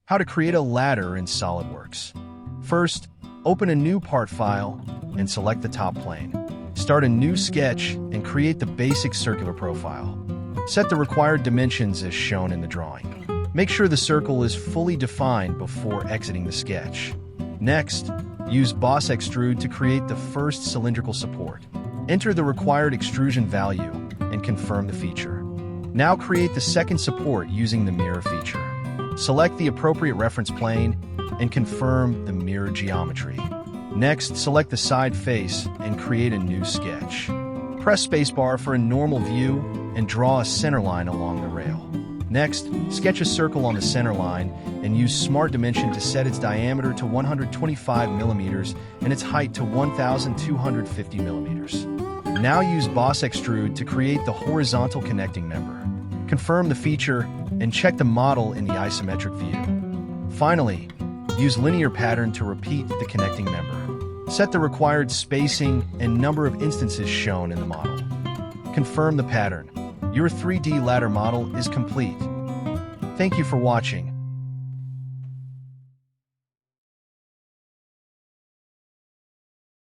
How to create a ladder in SOLIDWORKS. First, open a new part file and select the top plane. Start a new sketch and create the basic circular profile. Set the required dimensions as shown in the drawing. Make sure the circle is fully defined before exiting the sketch. Next, use Boss Extrude to create the first cylindrical support. Enter the required extrusion value and confirm the feature. Now create the second support using the mirror feature. Select the appropriate reference plane and confirm the mirror geometry. Next, select the side face and create a new sketch. Press spacebar for a normal view and draw a center line along the rail. Next, sketch a circle on the center line and use Smart Dimension to set its diameter to 125 millimeters and its height to 1,250 millimeters. Now use Boss Extrude to create the horizontal connecting member. Confirm the feature and check the model in the isometric view. Finally, use linear pattern to repeat the connecting member. Set the required spacing and number of instances shown in the model. Confirm the pattern. Your 3D ladder model is complete. Thank you for watching.